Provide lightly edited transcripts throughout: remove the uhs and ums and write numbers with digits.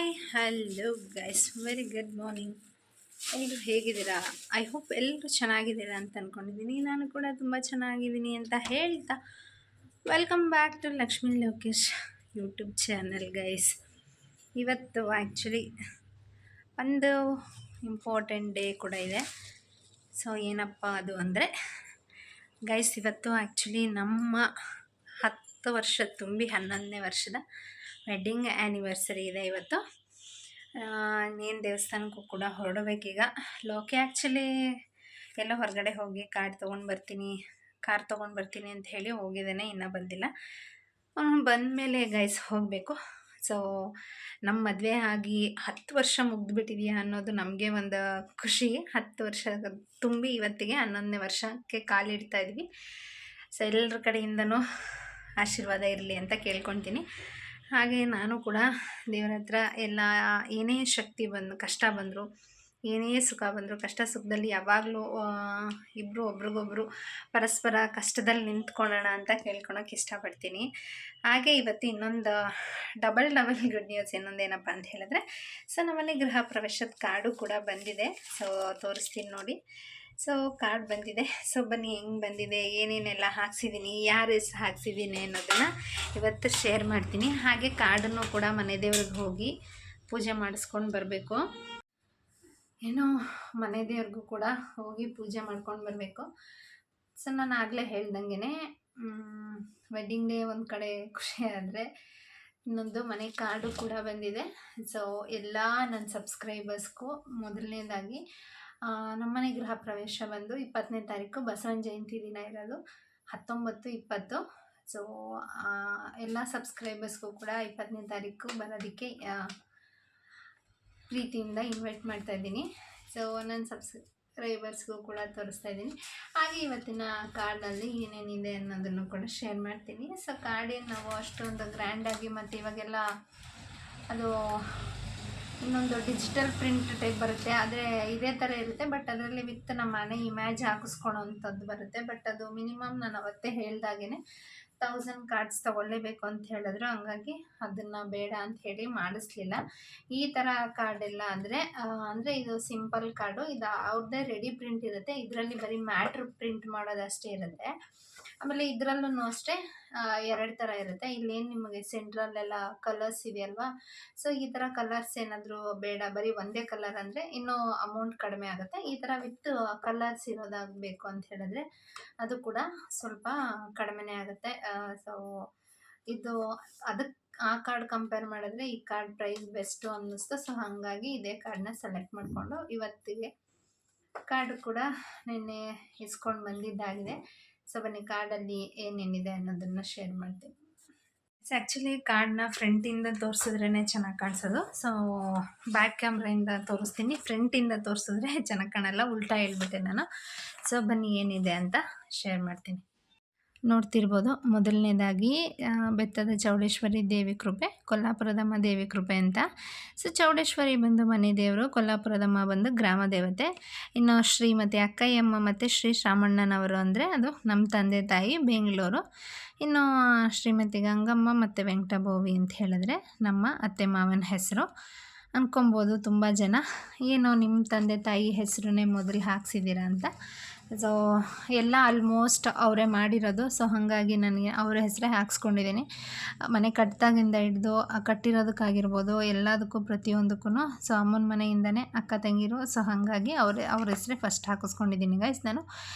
Hi hello guys, very good morning. ಎಲ್ಲರೂ ಹೇಗಿದ್ದೀರಾ? I hope ಎಲ್ಲರೂ ಚೆನ್ನಾಗಿದ್ದೀರಾ ಅಂತ ಅಂದ್ಕೊಂಡಿದ್ದೀನಿ. ನಾನು ಕೂಡ ತುಂಬ ಚೆನ್ನಾಗಿದ್ದೀನಿ ಅಂತ ಹೇಳ್ತಾ welcome back to Lakshmi Lokesh YouTube channel guys. ಇವತ್ತು ಆ್ಯಕ್ಚುಲಿ ಒಂದು ಇಂಪಾರ್ಟೆಂಟ್ ಡೇ ಕೂಡ ಇದೆ. ಸೊ ಏನಪ್ಪ ಅದು ಅಂದರೆ ಗೈಸ್, ಇವತ್ತು ಆ್ಯಕ್ಚುಲಿ ನಮ್ಮ 10 ವರ್ಷ ತುಂಬಿ 11ನೇ ವರ್ಷದ ವೆಡ್ಡಿಂಗ್ ಆ್ಯನಿವರ್ಸರಿ ಇದೆ ಇವತ್ತು. ಇನ್ನೇನು ದೇವಸ್ಥಾನಕ್ಕೂ ಕೂಡ ಹೊರಡಬೇಕೀಗ. ಲೋಕೆ ಆ್ಯಕ್ಚುಲಿ ಎಲ್ಲೋ ಹೊರಗಡೆ ಹೋಗಿ ಕಾರ್ ತೊಗೊಂಡು ಬರ್ತೀನಿ ಅಂತ ಹೇಳಿ ಹೋಗಿದ್ದೇನೆ, ಇನ್ನೂ ಬಂದಿಲ್ಲ. ಬಂದಮೇಲೆ ಗೈಸ್ ಹೋಗಬೇಕು. ಸೊ ನಮ್ಮ ಮದುವೆ ಆಗಿ 10 ವರ್ಷ ಮುಗಿದ್ಬಿಟ್ಟಿದೆಯಾ ಅನ್ನೋದು ನಮಗೆ ಒಂದು ಖುಷಿ. 10 ವರ್ಷ ತುಂಬಿ ಇವತ್ತಿಗೆ 11ನೇ ವರ್ಷಕ್ಕೆ ಕಾಲಿಡ್ತಾ ಇದ್ವಿ. ಸೊ ಎಲ್ಲರ ಕಡೆಯಿಂದನೂ ಆಶೀರ್ವಾದ ಇರಲಿ ಅಂತ ಕೇಳ್ಕೊತೀನಿ. ಹಾಗೆ ನಾನು ಕೂಡ ದೇವರ ಹತ್ರ ಏನೇ ಶಕ್ತಿ ಕಷ್ಟ ಬಂದರೂ, ಏನೇ ಸುಖ ಬಂದರೂ, ಕಷ್ಟ ಸುಖದಲ್ಲಿ ಯಾವಾಗಲೂ ಇಬ್ಬರು ಒಬ್ರಿಗೊಬ್ರು ಪರಸ್ಪರ ಕಷ್ಟದಲ್ಲಿ ನಿಂತ್ಕೊಳ್ಳೋಣ ಅಂತ ಕೇಳ್ಕೊಳಕ್ಕೆ ಇಷ್ಟಪಡ್ತೀನಿ. ಹಾಗೆ ಇವತ್ತು ಇನ್ನೊಂದು ಡಬಲ್ ಗುಡ್ ನ್ಯೂಸ್. ಇನ್ನೊಂದೇನಪ್ಪ ಅಂತ ಹೇಳಿದ್ರೆ, ಸೊ ನಮ್ಮಲ್ಲಿ ಗೃಹ ಪ್ರವೇಶದ ಕಾರ್ಡು ಕೂಡ ಬಂದಿದೆ. ಸೊ ತೋರಿಸ್ತೀನಿ ನೋಡಿ. ಸೊ ಕಾರ್ಡ್ ಬಂದಿದೆ. ಸೊ ಬನ್ನಿ, ಹೆಂಗೆ ಬಂದಿದೆ, ಏನೇನೆಲ್ಲ ಹಾಕ್ಸಿದ್ದೀನಿ, ಯಾರು ಹೆಸರು ಹಾಕ್ಸಿದ್ದೀನಿ ಅನ್ನೋದನ್ನು ಇವತ್ತು ಶೇರ್ ಮಾಡ್ತೀನಿ. ಹಾಗೆ ಕಾರ್ಡನ್ನು ಕೂಡ ಮನೆ ದೇವ್ರಿಗೆ ಹೋಗಿ ಪೂಜೆ ಮಾಡಿಸ್ಕೊಂಡು ಬರಬೇಕು. ಏನೋ ಮನೆ ದೇವ್ರಿಗೂ ಕೂಡ ಹೋಗಿ ಪೂಜೆ ಮಾಡ್ಕೊಂಡು ಬರಬೇಕು. ಸೊ ನಾನು ಆಗಲೇ ಹೇಳ್ದಂಗೆ ವೆಡ್ಡಿಂಗ್ ಡೇ ಒಂದು ಕಡೆ ಖುಷಿ ಆದರೆ, ಇನ್ನೊಂದು ಮನೆ ಕಾರ್ಡು ಕೂಡ ಬಂದಿದೆ. ಸೊ ಎಲ್ಲ ನನ್ನ ಸಬ್ಸ್ಕ್ರೈಬರ್ಸ್ಗೂ ಮೊದಲನೇದಾಗಿ ನಮ್ಮನೆ ಗೃಹ ಪ್ರವೇಶ ಬಂದು 20ನೇ ತಾರೀಕು ಬಸವನ ಜಯಂತಿ ದಿನ ಇರೋದು, 19-20. ಸೊ ಎಲ್ಲ ಸಬ್ಸ್ಕ್ರೈಬರ್ಸ್ಗೂ ಕೂಡ 20ನೇ ತಾರೀಕು ಬರೋದಕ್ಕೆ ಪ್ರೀತಿಯಿಂದ ಇನ್ವೈಟ್ ಮಾಡ್ತಾ ಇದ್ದೀನಿ. ಸೊ ನನ್ನ ಸಬ್ಸ್ಕ್ರೈಬರ್ಸ್ಗೂ ಕೂಡ ತೋರಿಸ್ತಾ ಇದ್ದೀನಿ. ಹಾಗೆ ಇವತ್ತಿನ ಕಾರ್ಡ್ನಲ್ಲಿ ಏನೇನಿದೆ ಅನ್ನೋದನ್ನು ಕೂಡ ಶೇರ್ ಮಾಡ್ತೀನಿ. ಸೊ ಕಾರ್ಡೇನು ನಾವು ಅಷ್ಟೊಂದು ಗ್ರ್ಯಾಂಡಾಗಿ, ಮತ್ತು ಇವಾಗೆಲ್ಲ ಅದು ಇನ್ನೊಂದು ಡಿಜಿಟಲ್ ಪ್ರಿಂಟ್ ಟೈಪ್ ಬರುತ್ತೆ, ಆದರೆ ಇದೇ ಥರ ಇರುತ್ತೆ. ಬಟ್ ಅದರಲ್ಲಿ ವಿತ್ ನಮ್ಮ ಮನೆ ಇಮೇಜ್ ಹಾಕಿಸ್ಕೊಳ್ಳೋವಂಥದ್ದು ಬರುತ್ತೆ. ಬಟ್ ಅದು ಮಿನಿಮಮ್ ನಾನು ಅವತ್ತೇ ಹೇಳ್ದಾಗೇ 1000 ಕಾರ್ಡ್ಸ್ ತೊಗೊಳ್ಳೇಬೇಕು ಅಂತ ಹೇಳಿದ್ರು. ಹಂಗಾಗಿ ಅದನ್ನು ಬೇಡ ಅಂತ ಹೇಳಿ ಮಾಡಿಸ್ಲಿಲ್ಲ. ಈ ಥರ ಕಾರ್ಡೆಲ್ಲ ಅಂದರೆ ಇದು ಸಿಂಪಲ್ ಕಾರ್ಡು, ಇದು ಅವ್ರದ್ದೇ ರೆಡಿ ಪ್ರಿಂಟ್ ಇರುತ್ತೆ. ಇದರಲ್ಲಿ ಬರೀ ಮ್ಯಾಟ್ರ್ ಪ್ರಿಂಟ್ ಮಾಡೋದಷ್ಟೇ ಇರುತ್ತೆ. ಆಮೇಲೆ ಇದರಲ್ಲೂ ಅಷ್ಟೇ 2 ಥರ ಇರುತ್ತೆ. ಇಲ್ಲೇನು ನಿಮಗೆ ಸೆಂಟ್ರಲ್ಲೆಲ್ಲ ಕಲರ್ಸ್ ಇದೆಯಲ್ವಾ, ಸೊ ಈ ಥರ ಕಲರ್ಸ್ ಏನಾದರೂ ಬೇಡ, ಬರೀ ಒಂದೇ ಕಲರ್ ಅಂದರೆ ಇನ್ನೂ ಅಮೌಂಟ್ ಕಡಿಮೆ ಆಗುತ್ತೆ. ಈ ಥರ ವಿತ್ ಕಲರ್ಸ್ ಇರೋದಾಗಬೇಕು ಅಂತ ಹೇಳಿದ್ರೆ ಅದು ಕೂಡ ಸ್ವಲ್ಪ ಕಡಿಮೆನೇ ಆಗುತ್ತೆ. ಸೊ ಇದು ಅದಕ್ಕೆ ಆ ಕಾರ್ಡ್ ಕಂಪೇರ್ ಮಾಡಿದ್ರೆ ಈ ಕಾರ್ಡ್ ಪ್ರೈಸ್ ಬೆಸ್ಟು ಅನ್ನಿಸ್ತು. ಸೊ ಹಾಗಾಗಿ ಇದೇ ಕಾರ್ಡನ್ನ ಸೆಲೆಕ್ಟ್ ಮಾಡಿಕೊಂಡು ಇವತ್ತಿಗೆ ಕಾರ್ಡ್ ಕೂಡ ನಿನ್ನೆ ಇಸ್ಕೊಂಡು ಬಂದಿದ್ದಾಗಿದೆ. ಸೊ ಬನ್ನಿ, ಕಾರ್ಡಲ್ಲಿ ಏನೇನಿದೆ ಅನ್ನೋದನ್ನು ಶೇರ್ ಮಾಡ್ತೀನಿ. ಸೊ ಆ್ಯಕ್ಚುಲಿ ಕಾರ್ಡನ್ನ ಫ್ರಂಟಿಂದ ತೋರಿಸಿದ್ರೇ ಚೆನ್ನಾಗಿ ಕಾಣಿಸೋದು. ಸೊ ಬ್ಯಾಕ್ ಕ್ಯಾಮ್ರಾಯಿಂದ ತೋರಿಸ್ತೀನಿ, ಫ್ರಂಟಿಂದ ತೋರಿಸಿದ್ರೆ ಚೆನ್ನಾಗಿ ಕಾಣಲ್ಲ, ಉಲ್ಟಾ ಹೇಳ್ಬಿಟ್ಟೆ ನಾನು. ಸೊ ಬನ್ನಿ ಏನಿದೆ ಅಂತ ಶೇರ್ ಮಾಡ್ತೀನಿ. ನೋಡ್ತಿರ್ಬೋದು, ಮೊದಲನೇದಾಗಿ ಬೆತ್ತದ ಚೌಡೇಶ್ವರಿ ದೇವಿ ಕೃಪೆ, ಕೊಲ್ಲಾಪುರದಮ್ಮ ದೇವಿ ಕೃಪೆ ಅಂತ. ಸೊ ಚೌಡೇಶ್ವರಿ ಬಂದು ಮನೆ ದೇವರು, ಕೊಲ್ಲಾಪುರದಮ್ಮ ಬಂದು ಗ್ರಾಮ ದೇವತೆ. ಇನ್ನು ಶ್ರೀಮತಿ ಅಕ್ಕಯ್ಯಮ್ಮ ಮತ್ತು ಶ್ರೀ ಶ್ರಾಮಣ್ಣನವರು ಅಂದರೆ ಅದು ನಮ್ಮ ತಂದೆ ತಾಯಿ ಬೆಂಗಳೂರು. ಇನ್ನು ಶ್ರೀಮತಿ ಗಂಗಮ್ಮ ಮತ್ತು ವೆಂಕಟಭೋವಿ ಅಂತ ಹೇಳಿದ್ರೆ ನಮ್ಮ ಅತ್ತೆ ಮಾವನ ಹೆಸರು. ಅಂದ್ಕೊಬೋದು ತುಂಬ ಜನ, ಏನೋ ನಿಮ್ಮ ತಂದೆ ತಾಯಿ ಹೆಸರನ್ನೇ ಮೊದಲು ಹಾಕ್ಸಿದ್ದೀರಾ ಅಂತ. ಸೊ ಎಲ್ಲ ಆಲ್ಮೋಸ್ಟ್ ಅವರೇ ಮಾಡಿರೋದು. ಸೊ ಹಾಗಾಗಿ ನನಗೆ ಅವರ ಹೆಸರೇ ಹಾಕ್ಸ್ಕೊಂಡಿದ್ದೀನಿ. ಮನೆ ಕಟ್ಟಿದಾಗಿಂದ ಹಿಡಿದು ಕಟ್ಟಿರೋದಕ್ಕಾಗಿರ್ಬೋದು, ಎಲ್ಲದಕ್ಕೂ ಪ್ರತಿಯೊಂದಕ್ಕೂ. ಸೊ ಅಮ್ಮನ ಮನೆಯಿಂದನೇ ಅಕ್ಕ ತಂಗಿರು. ಸೊ ಹಾಗಾಗಿ ಅವ್ರ ಹೆಸರೇ ಫಸ್ಟ್ ಹಾಕಿಸ್ಕೊಂಡಿದ್ದೀನಿ ಗೈಸ್. ನಾನು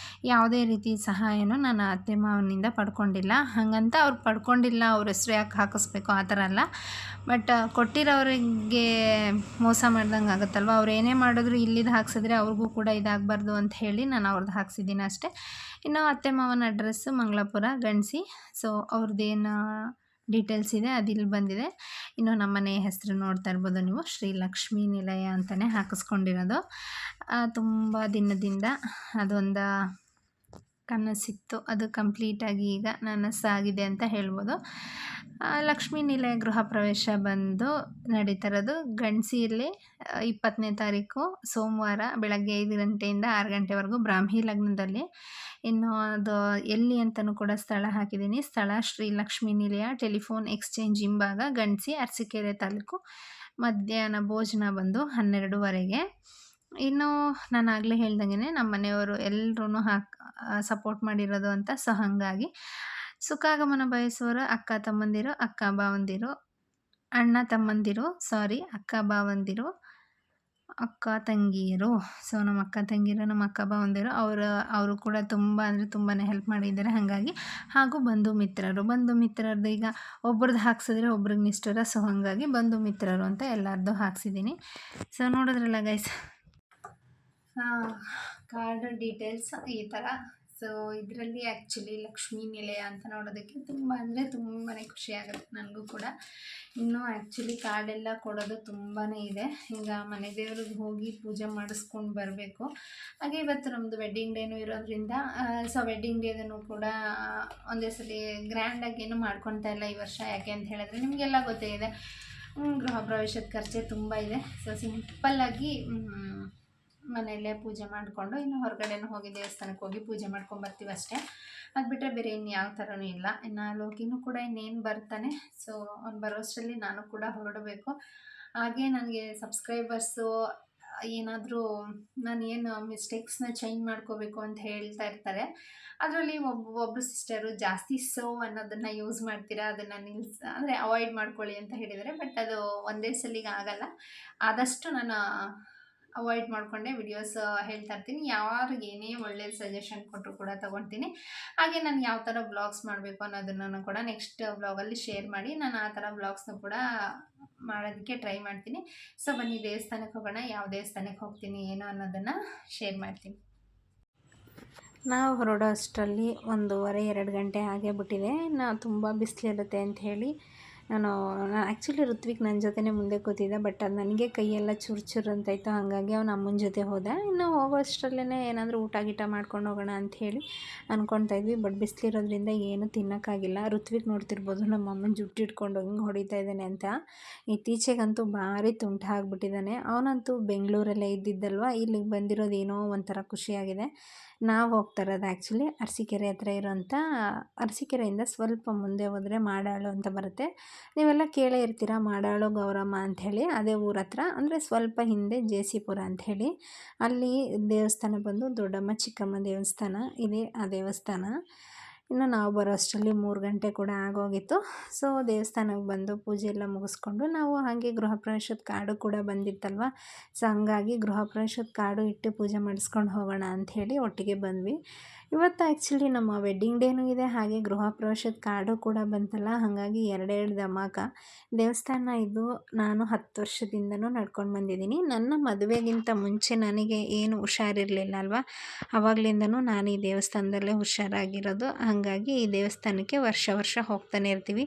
ಯಾವುದೇ ರೀತಿ ಸಹಾಯನೂ ನನ್ನ ಅತ್ತೆ ಮಾವನಿಂದ ಪಡ್ಕೊಂಡಿಲ್ಲ. ಹಾಗಂತ ಅವ್ರು ಪಡ್ಕೊಂಡಿಲ್ಲ, ಅವ್ರ ಹೆಸರು ಯಾಕೆ ಹಾಕಿಸ್ಬೇಕು ಆ ಥರ ಅಲ್ಲ. ಬಟ್ ಕೊಟ್ಟಿರೋರಿಗೆ ಮೋಸ ಮಾಡ್ದಂಗೆ ಆಗುತ್ತಲ್ವ. ಅವ್ರು ಏನೇ ಮಾಡಿದ್ರು ಇಲ್ಲಿದ್ದು ಹಾಕ್ಸಿದ್ರೆ ಅವ್ರಿಗೂ ಕೂಡ ಇದಾಗಬಾರ್ದು ಅಂತ ಹೇಳಿ ನಾನು ಅವ್ರದ್ದು ಹಾಕ್ಸಿದ್ದೀನಿ ಅಷ್ಟೇ. ಇನ್ನು ಅತ್ತೆ ಮಾವನ ಅಡ್ರೆಸ್ಸು ಮಂಗಳಾಪುರ ಗಂಡ್ಸಿ. ಸೊ ಅವ್ರದ್ದೇನು ಡೀಟೇಲ್ಸ್ ಇದೆ ಅದಿಲ್ಲಿ ಬಂದಿದೆ. ಇನ್ನು ನಮ್ಮನೆ ಹೆಸರು ನೋಡ್ತಾ ಇರ್ಬೋದು ನೀವು, ಶ್ರೀ ಲಕ್ಷ್ಮೀ ನಿಲಯ ಅಂತಲೇ ಹಾಕಿಸ್ಕೊಂಡಿರೋದು. ತುಂಬ ದಿನದಿಂದ ಅದೊಂದು ಕನಸಿತ್ತು, ಅದು ಕಂಪ್ಲೀಟಾಗಿ ಈಗ ನನಸಾಗಿದೆ ಅಂತ ಹೇಳ್ಬೋದು. ಲಕ್ಷ್ಮೀ ನಿಲಯ ಗೃಹ ಪ್ರವೇಶ ಬಂದು ನಡೀತಾ ಇರೋದು ಗಂಡ್ಸಿಯಲ್ಲಿ 20ನೇ ತಾರೀಕು ಸೋಮವಾರ ಬೆಳಗ್ಗೆ 5 ಗಂಟೆಯಿಂದ 6 ಗಂಟೆವರೆಗೂ ಬ್ರಾಹ್ಮಿ ಲಗ್ನದಲ್ಲಿ. ಇನ್ನು ಅದು ಎಲ್ಲಿ ಅಂತಲೂ ಕೂಡ ಸ್ಥಳ ಹಾಕಿದ್ದೀನಿ. ಸ್ಥಳ ಶ್ರೀ ಲಕ್ಷ್ಮೀ ನಿಲಯ, ಟೆಲಿಫೋನ್ ಎಕ್ಸ್ಚೇಂಜ್ ಹಿಂಭಾಗ, ಗಂಡ್ಸಿ, ಅರಸೀಕೆರೆ ತಾಲೂಕು, ಮಧ್ಯಾಹ್ನ ಭೋಜನ ಬಂದು 12:30ಗೆ. ಇನ್ನು ನಾನು ಆಗಲೇ ಹೇಳ್ದಂಗೆ ನಮ್ಮ ಮನೆಯವರು ಎಲ್ಲರೂ ಸಪೋರ್ಟ್ ಮಾಡಿರೋದು ಅಂತ. ಸೊ ಹಾಗಾಗಿ ಸುಖಾಗಮನ ಬಯಸುವವರು ಅಕ್ಕ ತಮ್ಮಂದಿರು, ಅಕ್ಕ ಭಾವಂದಿರು, ಅಣ್ಣ ತಮ್ಮಂದಿರು, ಅಕ್ಕ ಭಾವಂದಿರು, ಅಕ್ಕ ತಂಗಿಯರು. ಸೊ ನಮ್ಮ ಅಕ್ಕ ತಂಗಿಯರು, ನಮ್ಮ ಅಕ್ಕ ಭಾವಂದಿರು ಅವರು ಕೂಡ ತುಂಬ ಅಂದರೆ ತುಂಬಾ ಹೆಲ್ಪ್ ಮಾಡಿದ್ದಾರೆ. ಹಾಗಾಗಿ ಹಾಗೂ ಬಂಧು ಮಿತ್ರರದ್ದು ಈಗ ಒಬ್ರದ್ದು ಹಾಕ್ಸಿದ್ರೆ ಒಬ್ರಿಗೆ ನಿಷ್ಠುರ. ಸೊ ಹಾಗಾಗಿ ಬಂಧು ಮಿತ್ರರು ಅಂತ ಎಲ್ಲರದ್ದು ಹಾಕ್ಸಿದ್ದೀನಿ. ಸೊ ನೋಡಿದ್ರಲ್ಲ ಗೈಸ್, ಕಾರ್ಡ್ ಡೀಟೇಲ್ಸ್ ಈ ಥರ. ಸೊ ಇದರಲ್ಲಿ ಆ್ಯಕ್ಚುಲಿ ಲಕ್ಷ್ಮೀ ನಿಲಯ ಅಂತ ನೋಡೋದಕ್ಕೆ ತುಂಬ ಅಂದರೆ ತುಂಬಾ ಖುಷಿಯಾಗುತ್ತೆ ನನಗೂ ಕೂಡ. ಇನ್ನೂ ಆ್ಯಕ್ಚುಲಿ ಕಾರ್ಡೆಲ್ಲ ಕೊಡೋದು ತುಂಬಾ ಇದೆ. ಈಗ ಮನೆ ದೇವ್ರಿಗೆ ಹೋಗಿ ಪೂಜೆ ಮಾಡಿಸ್ಕೊಂಡು ಬರಬೇಕು. ಹಾಗೆ ಇವತ್ತು ನಮ್ಮದು ವೆಡ್ಡಿಂಗ್ ಡೇನೂ ಇರೋದ್ರಿಂದ ಸೊ ವೆಡ್ಡಿಂಗ್ ಡೇದೂ ಕೂಡ ಒಂದೇ ಸಲ ಗ್ರ್ಯಾಂಡಾಗಿ ಏನು ಮಾಡ್ಕೊತಾ ಇಲ್ಲ ಈ ವರ್ಷ. ಯಾಕೆ ಅಂತ ಹೇಳಿದ್ರೆ ನಿಮಗೆಲ್ಲ ಗೊತ್ತೇ ಇದೆ, ಗೃಹ ಪ್ರವೇಶದ ಖರ್ಚೆ ತುಂಬ ಇದೆ. ಸೊ ಸಿಂಪಲ್ಲಾಗಿ ಮನೆಯಲ್ಲೇ ಪೂಜೆ ಮಾಡಿಕೊಂಡು ಇನ್ನು ಹೊರಗಡೆನೂ ಹೋಗಿ ದೇವಸ್ಥಾನಕ್ಕೆ ಹೋಗಿ ಪೂಜೆ ಮಾಡ್ಕೊಂಬರ್ತೀವಿ ಅಷ್ಟೇ. ಅದು ಬಿಟ್ಟರೆ ಬೇರೆ ಇನ್ನು ಯಾವ ಥರನೂ ಇಲ್ಲ. ಇನ್ನು ಲೋಕಿನೂ ಕೂಡ ಇನ್ನೇನು ಬರ್ತಾನೆ. ಸೊ ಅವ್ನು ಬರೋಷ್ಟರಲ್ಲಿ ನಾನು ಕೂಡ ಹೊರಡಬೇಕು. ಹಾಗೆ ನನಗೆ ಸಬ್ಸ್ಕ್ರೈಬರ್ಸು ಏನಾದರೂ ನಾನು ಏನು ಮಿಸ್ಟೇಕ್ಸ್ನ ಚೇಂಜ್ ಮಾಡ್ಕೋಬೇಕು ಅಂತ ಹೇಳ್ತಾ ಇರ್ತಾರೆ. ಅದರಲ್ಲಿ ಒಬ್ಬರು ಸಿಸ್ಟರು ಜಾಸ್ತಿ ಅನ್ನೋದನ್ನು ಯೂಸ್ ಮಾಡ್ತೀರಾ, ಅದನ್ನು ಅಂದರೆ ಅವಾಯ್ಡ್ ಮಾಡ್ಕೊಳ್ಳಿ ಅಂತ ಹೇಳಿದ್ದಾರೆ. ಬಟ್ ಅದು ಒಂದೇ ಸಲಿಗೆ ಆಗಲ್ಲ. ಆದಷ್ಟು ನಾನು ಅವಾಯ್ಡ್ ಮಾಡಿಕೊಂಡೆ ವಿಡಿಯೋಸ್ ಹೇಳ್ತಾ ಇರ್ತೀನಿ. ಯಾರಿಗೆ ಏನೇ ಒಳ್ಳೆಯ ಸಜೆಷನ್ ಕೊಟ್ಟರು ಕೂಡ ತೊಗೊಳ್ತೀನಿ. ಹಾಗೆ ನಾನು ಯಾವ ಥರ ಬ್ಲಾಗ್ಸ್ ಮಾಡಬೇಕು ಅನ್ನೋದನ್ನು ಕೂಡ ನೆಕ್ಸ್ಟ್ ಬ್ಲಾಗಲ್ಲಿ ಶೇರ್ ಮಾಡಿ ನಾನು ಆ ಥರ ಬ್ಲಾಗ್ಸ್ನ ಕೂಡ ಮಾಡೋದಕ್ಕೆ ಟ್ರೈ ಮಾಡ್ತೀನಿ. ಸೊ ಬನ್ನಿ ದೇವಸ್ಥಾನಕ್ಕೆ ಹೋಗೋಣ. ಯಾವ ದೇವಸ್ಥಾನಕ್ಕೆ ಹೋಗ್ತೀನಿ ಏನು ಅನ್ನೋದನ್ನು ಶೇರ್ ಮಾಡ್ತೀನಿ. ನಾವು ಹೊರಡೋ ಅಷ್ಟರಲ್ಲಿ 1:30-2 ಗಂಟೆ ಆಗೇ ಬಿಟ್ಟಿದೆ. ತುಂಬ ಬಿಸಿಲಿರುತ್ತೆ ಅಂತ ಹೇಳಿ ನಾನು ಆ್ಯಕ್ಚುಲಿ ಋತ್ವಿಕ್ ನನ್ನ ಜೊತೆನೇ ಮುಂದೆ ಕೂತಿದ್ದೆ. ಬಟ್ ಅದು ನನಗೆ ಕೈಯೆಲ್ಲ ಚುರು ಅಂತಾಯಿತು. ಹಾಗಾಗಿ ಅವ್ನು ಅಮ್ಮನ ಜೊತೆ ಹೋದ. ಇನ್ನು ಹೋಗೋ ಅಷ್ಟರಲ್ಲೇ ಏನಾದರೂ ಊಟ ಗೀಟ ಮಾಡ್ಕೊಂಡು ಹೋಗೋಣ ಅಂಥೇಳಿ ಅಂದ್ಕೊಳ್ತಾ ಇದ್ವಿ. ಬಟ್ ಬಿಸಿಲಿರೋದ್ರಿಂದ ಏನೂ ತಿನ್ನೋಕ್ಕಾಗಿಲ್ಲ. ಋತ್ವಿಕ್ ನೋಡ್ತಿರ್ಬೋದು ನಮ್ಮ ಅಮ್ಮನ ಜುಟ್ಟು ಇಟ್ಕೊಂಡು ಹಿಂಗೆ ಹೊಡಿತಾ ಇದ್ದಾನೆ ಅಂತ. ಇತ್ತೀಚೆಗಂತೂ ಭಾರಿ ತುಂಟ ಆಗಿಬಿಟ್ಟಿದ್ದಾನೆ. ಅವನಂತೂ ಬೆಂಗಳೂರಲ್ಲೇ ಇದ್ದಿದ್ದಲ್ವ, ಇಲ್ಲಿಗೆ ಬಂದಿರೋದು ಏನೋ ಒಂಥರ ಖುಷಿಯಾಗಿದೆ. ನಾವು ಹೋಗ್ತಾ ಇರೋದು ಆ್ಯಕ್ಚುಲಿ ಅರಸೀಕೆರೆ ಹತ್ರ ಇರೋಂಥ, ಅರಸೀಕೆರೆಯಿಂದ ಸ್ವಲ್ಪ ಮುಂದೆ ಹೋದರೆ ಮಾಡಾಳು ಅಂತ ಬರುತ್ತೆ. ನೀವೆಲ್ಲ ಕೇಳೇ ಇರ್ತೀರ ಮಾಡಾಳು ಗೌರಮ್ಮ ಅಂಥೇಳಿ. ಅದೇ ಊರ ಹತ್ರ ಅಂದರೆ ಸ್ವಲ್ಪ ಹಿಂದೆ ಜೇಸಿಪುರ ಅಂಥೇಳಿ. ಅಲ್ಲಿ ದೇವಸ್ಥಾನ ಬಂದು ದೊಡ್ಡಮ್ಮ ಚಿಕ್ಕಮ್ಮ ದೇವಸ್ಥಾನ ಇದೆ. ಆ ದೇವಸ್ಥಾನ ಇನ್ನು ನಾವು ಬರೋ ಅಷ್ಟರಲ್ಲಿ 3 ಗಂಟೆ ಕೂಡ ಆಗೋಗಿತ್ತು. ಸೊ ದೇವಸ್ಥಾನಕ್ಕೆ ಬಂದು ಪೂಜೆ ಎಲ್ಲ ಮುಗಿಸ್ಕೊಂಡು ನಾವು ಹಾಗೆ ಗೃಹ ಪ್ರವೇಶದ ಕಾರ್ಡು ಕೂಡ ಬಂದಿತ್ತಲ್ವ. ಸೊ ಹಂಗಾಗಿ ಗೃಹ ಪ್ರವೇಶದ ಕಾರ್ಡು ಇಟ್ಟು ಪೂಜೆ ಮಾಡಿಸ್ಕೊಂಡು ಹೋಗೋಣ ಅಂಥೇಳಿ ಒಟ್ಟಿಗೆ ಬಂದ್ವಿ. ಇವತ್ತು ಆ್ಯಕ್ಚುಲಿ ನಮ್ಮ ವೆಡ್ಡಿಂಗ್ ಡೇನೂ ಇದೆ, ಹಾಗೆ ಗೃಹ ಪ್ರವೇಶದ ಕಾರ್ಡು ಕೂಡ ಬಂತಲ್ಲ. ಹಾಗಾಗಿ 2 ಧಮಾಕ. ದೇವಸ್ಥಾನ ಇದು ನಾನು 10 ವರ್ಷದಿಂದನೂ ನಡ್ಕೊಂಡು ಬಂದಿದ್ದೀನಿ. ನನ್ನ ಮದುವೆಗಿಂತ ಮುಂಚೆ ನನಗೆ ಏನು ಹುಷಾರಿರಲಿಲ್ಲ ಅಲ್ವಾ, ಆವಾಗಲಿಂದನೂ ನಾನು ಈ ದೇವಸ್ಥಾನದಲ್ಲೇ ಹುಷಾರಾಗಿರೋದು. ಹಾಗಾಗಿ ಈ ದೇವಸ್ಥಾನಕ್ಕೆ ವರ್ಷ ಹೋಗ್ತಾನೆ ಇರ್ತೀವಿ.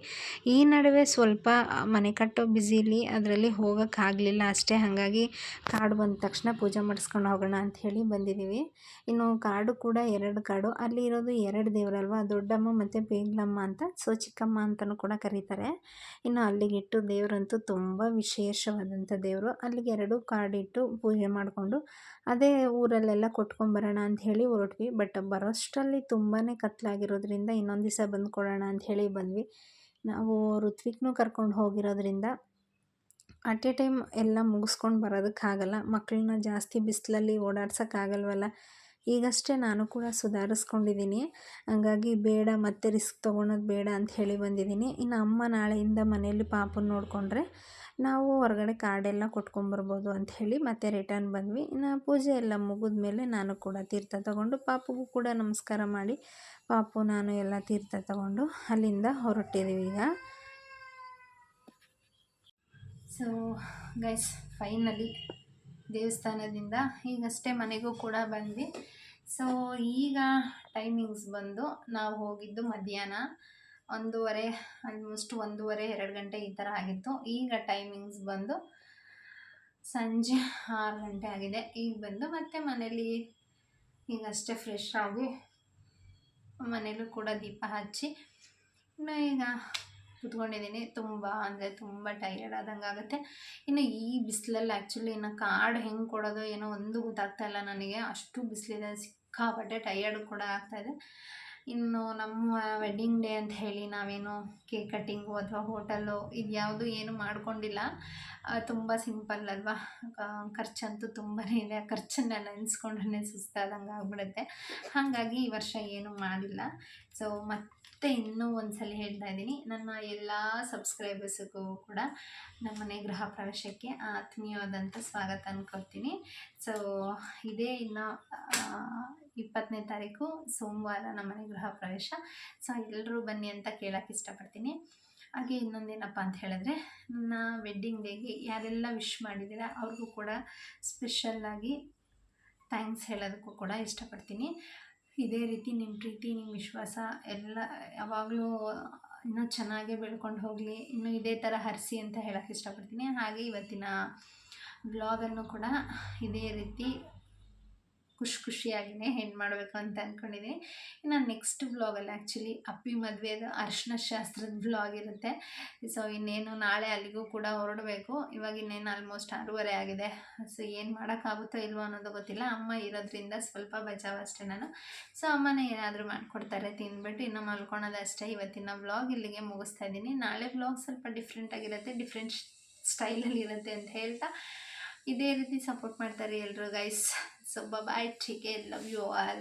ಈ ನಡುವೆ ಸ್ವಲ್ಪ ಮನೆ ಕಟ್ಟೋ ಬ್ಯುಸಿಲಿ ಅದರಲ್ಲಿ ಹೋಗೋಕ್ಕಾಗಲಿಲ್ಲ ಅಷ್ಟೇ. ಹಾಗಾಗಿ ಕಾರ್ಡು ಬಂದ ತಕ್ಷಣ ಪೂಜೆ ಮಾಡಿಸ್ಕೊಂಡು ಹೋಗೋಣ ಅಂಥೇಳಿ ಬಂದಿದ್ದೀವಿ. ಇನ್ನು ಕಾರ್ಡು ಕೂಡ 2 ಕಾರ್ಡು. ಅಲ್ಲಿ ಇರೋದು 2 ದೇವರಲ್ವ, ದೊಡ್ಡಮ್ಮ ಮತ್ತು ಬೇಗ್ಲಮ್ಮ ಅಂತ. ಸೊ ಚಿಕ್ಕಮ್ಮ ಅಂತಲೂ ಕೂಡ ಕರೀತಾರೆ. ಇನ್ನು ಅಲ್ಲಿಗಿಟ್ಟು ದೇವರಂತೂ ತುಂಬ ವಿಶೇಷವಾದಂಥ ದೇವರು. ಅಲ್ಲಿಗೆ 2 ಕಾರ್ಡಿಟ್ಟು ಪೂಜೆ ಮಾಡಿಕೊಂಡು ಅದೇ ಊರಲ್ಲೆಲ್ಲ ಕೊಟ್ಕೊಂಬರೋಣ ಅಂಥೇಳಿ ಹೊರಟ್ವಿ. ಬಟ್ ಬರೋಷ್ಟರಲ್ಲಿ ತುಂಬಾ ಕತ್ಲಾಗಿರೋದ್ರಿಂದ ಇನ್ನೊಂದು ದಿವಸ ಬಂದು ಕೊಡೋಣ ಅಂಥೇಳಿ ಬಂದ್ವಿ. ನಾವು ಋತ್ವಿಕ್ನೂ ಕರ್ಕೊಂಡು ಹೋಗಿರೋದ್ರಿಂದ ಅಟ್ ಎ ಟೈಮ್ ಎಲ್ಲ ಮುಗಿಸ್ಕೊಂಡು ಬರೋದಕ್ಕಾಗಲ್ಲ. ಮಕ್ಕಳನ್ನ ಜಾಸ್ತಿ ಬಿಸಿಲಲ್ಲಿ ಓಡಾಡ್ಸೋಕ್ಕಾಗಲ್ವಲ್ಲ. ಈಗಷ್ಟೇ ನಾನು ಕೂಡ ಸುಧಾರಿಸ್ಕೊಂಡಿದ್ದೀನಿ. ಹಂಗಾಗಿ ಬೇಡ ಮತ್ತೆ ರಿಸ್ಕ್ ತೊಗೊಳೋದು ಬೇಡ ಅಂತ ಹೇಳಿ ಬಂದಿದ್ದೀನಿ. ಇನ್ನು ಅಮ್ಮ ನಾಳೆಯಿಂದ ಮನೆಯಲ್ಲಿ ಪಾಪನ ನೋಡಿಕೊಂಡ್ರೆ ನಾವು ಹೊರಗಡೆ ಕಾರ್ಡೆಲ್ಲ ಕೊಟ್ಕೊಂಬರ್ಬೋದು ಅಂಥೇಳಿ ಮತ್ತೆ ರಿಟರ್ನ್ ಬಂದ್ವಿ. ಇನ್ನು ಪೂಜೆ ಎಲ್ಲ ಮುಗಿದ್ಮೇಲೆ ನಾನು ಕೂಡ ತೀರ್ಥ ತಗೊಂಡು ಪಾಪಗೂ ಕೂಡ ನಮಸ್ಕಾರ ಮಾಡಿ ಪಾಪು ನಾನು ಎಲ್ಲ ತೀರ್ಥ ತಗೊಂಡು ಅಲ್ಲಿಂದ ಹೊರಟಿದ್ದೀವಿ ಈಗ. ಸೊ ಗೈಸ್, ಫೈನಲಿ ದೇವಸ್ಥಾನದಿಂದ ಈಗಷ್ಟೇ ಮನೆಗೂ ಕೂಡ ಬಂದ್ವಿ. ಸೊ ಈಗ ಟೈಮಿಂಗ್ಸ್ ಬಂದು ನಾವು ಹೋಗಿದ್ದು ಮಧ್ಯಾಹ್ನ 1:30, ಆಲ್ಮೋಸ್ಟ್ 1:30-2 ಗಂಟೆ ಈ ಥರ ಆಗಿತ್ತು. ಈಗ ಟೈಮಿಂಗ್ಸ್ ಬಂದು ಸಂಜೆ 6 ಗಂಟೆ ಆಗಿದೆ. ಈಗ ಬಂದು ಮತ್ತೆ ಮನೇಲಿ ಈಗಷ್ಟೇ ಫ್ರೆಶ್ ಆಗಿ ಮನೇಲೂ ಕೂಡ ದೀಪ ಹಚ್ಚಿ ಇನ್ನು ಈಗ ಕೂತ್ಕೊಂಡಿದ್ದೀನಿ. ತುಂಬ ಅಂದರೆ ತುಂಬ ಟಯರ್ಡ್ ಆದಂಗೆ ಆಗುತ್ತೆ. ಇನ್ನು ಈ ಬಿಸಿಲಲ್ಲಿ ಆ್ಯಕ್ಚುಲಿ ಇನ್ನು ಕಾರ್ಡ್ ಹೆಂಗೆ ಕೊಡೋದು ಏನೋ ಒಂದು ಗೊತ್ತಾಗ್ತಾಯಿಲ್ಲ ನನಗೆ. ಅಷ್ಟು ಬಿಸಿಲಿದೆ, ಸಿಕ್ಕಾಪಟ್ಟೆ ಟಯರ್ಡ್ ಕೂಡ ಆಗ್ತಾಯಿದೆ. ಇನ್ನು ನಮ್ಮ ವೆಡ್ಡಿಂಗ್ ಡೇ ಅಂತ ಹೇಳಿ ನಾವೇನು ಕೇಕ್ ಕಟ್ಟಿಂಗು ಅಥವಾ ಹೋಟೆಲ್ಲು ಇದು ಯಾವುದು ಏನು ಮಾಡ್ಕೊಂಡಿಲ್ಲ. ತುಂಬ ಸಿಂಪಲ್ ಅಲ್ವಾ. ಖರ್ಚಂತೂ ತುಂಬಾ ಇದೆ. ಆ ಖರ್ಚನ್ನೆಲ್ಲ ನೆನೆಸ್ಕೊಂಡ್ರೆ ಸುಸ್ತಾದಂಗೆ ಆಗ್ಬಿಡುತ್ತೆ. ಹಾಗಾಗಿ ಈ ವರ್ಷ ಏನೂ ಮಾಡಿಲ್ಲ. ಸೊ ಮತ್ತೆ ಇನ್ನೂ ಒಂದು ಸಲ ಹೇಳ್ತಾ ಇದ್ದೀನಿ, ನನ್ನ ಎಲ್ಲ ಸಬ್ಸ್ಕ್ರೈಬರ್ಸಿಗೂ ಕೂಡ ನಮ್ಮನೆ ಗೃಹ ಪ್ರವೇಶಕ್ಕೆ ಆತ್ಮೀಯವಾದಂಥ ಸ್ವಾಗತ ಅನ್ಕೊಳ್ತೀನಿ. ಸೊ ಇದೇ ಇನ್ನು 20ನೇ ತಾರೀಕು ಸೋಮವಾರ ನಮ್ಮನೆ ಗೃಹ ಪ್ರವೇಶ. ಸೊ ಎಲ್ಲರೂ ಬನ್ನಿ ಅಂತ ಕೇಳೋಕ್ಕೆ ಇಷ್ಟಪಡ್ತೀನಿ. ಹಾಗೆ ಇನ್ನೊಂದೇನಪ್ಪ ಅಂತ ಹೇಳಿದ್ರೆ, ನನ್ನ ವೆಡ್ಡಿಂಗ್ ಡೇಗೆ ಯಾರೆಲ್ಲ ವಿಶ್ ಮಾಡಿದ್ದೀರ ಅವ್ರಿಗೂ ಕೂಡ ಸ್ಪೆಷಲ್ಲಾಗಿ ಥ್ಯಾಂಕ್ಸ್ ಹೇಳೋದಕ್ಕೂ ಕೂಡ ಇಷ್ಟಪಡ್ತೀನಿ. ಇದೇ ರೀತಿ ನಿಮ್ಮ ಪ್ರೀತಿ, ನಿಮ್ಮ ವಿಶ್ವಾಸ ಎಲ್ಲ ಯಾವಾಗಲೂ ಇನ್ನೂ ಚೆನ್ನಾಗೇ ಬೆಳ್ಕೊಂಡು ಹೋಗಲಿ, ಇನ್ನೂ ಇದೇ ಥರ ಹರಿಸಿ ಅಂತ ಹೇಳೋಕ್ಕೆ ಇಷ್ಟಪಡ್ತೀನಿ. ಹಾಗೆ ಇವತ್ತಿನ ವ್ಲಾಗನ್ನು ಕೂಡ ಇದೇ ರೀತಿ ಖುಷಿಯಾಗಿಯೇ ಎಂಡ್ ಮಾಡಬೇಕು ಅಂತ ಅಂದ್ಕೊಂಡಿದ್ದೀನಿ. ಇನ್ನು ನೆಕ್ಸ್ಟ್ ವ್ಲಾಗಲ್ಲಿ ಆ್ಯಕ್ಚುಲಿ ಅಪ್ಪಿ ಮದುವೆದು ಅರಿಶಿನ ಶಾಸ್ತ್ರದ ವ್ಲಾಗ್ ಇರುತ್ತೆ. ಸೊ ಇನ್ನೇನು ನಾಳೆ ಅಲ್ಲಿಗೂ ಕೂಡ ಹೊರಡಬೇಕು. ಇವಾಗ ಇನ್ನೇನು ಆಲ್ಮೋಸ್ಟ್ 6:30 ಆಗಿದೆ. ಸೊ ಏನು ಮಾಡೋಕ್ಕಾಗುತ್ತೋ ಇಲ್ವೋ ಅನ್ನೋದು ಗೊತ್ತಿಲ್ಲ. ಅಮ್ಮ ಇರೋದ್ರಿಂದ ಸ್ವಲ್ಪ ಬಚಾವ್ ಅಷ್ಟೇ ನಾನು. ಸೊ ಅಮ್ಮನೇ ಏನಾದರೂ ಮಾಡಿಕೊಡ್ತಾರೆ, ತಿಂದ್ಬಿಟ್ಟು ಇನ್ನು ಮಲ್ಕೊಳೋದಷ್ಟೇ. ಇವತ್ತಿನ ವ್ಲಾಗ್ ಇಲ್ಲಿಗೆ ಮುಗಿಸ್ತಾ ಇದ್ದೀನಿ. ನಾಳೆ ವ್ಲಾಗ್ ಸ್ವಲ್ಪ ಡಿಫ್ರೆಂಟಾಗಿರುತ್ತೆ, ಡಿಫ್ರೆಂಟ್ ಸ್ಟೈಲಲ್ಲಿ ಇರುತ್ತೆ ಅಂತ ಹೇಳ್ತಾ ಇದೇ ರೀತಿ ಸಪೋರ್ಟ್ ಮಾಡ್ತಾರೆ ಎಲ್ಲರೂ guys. So bye bye, take care, love you all.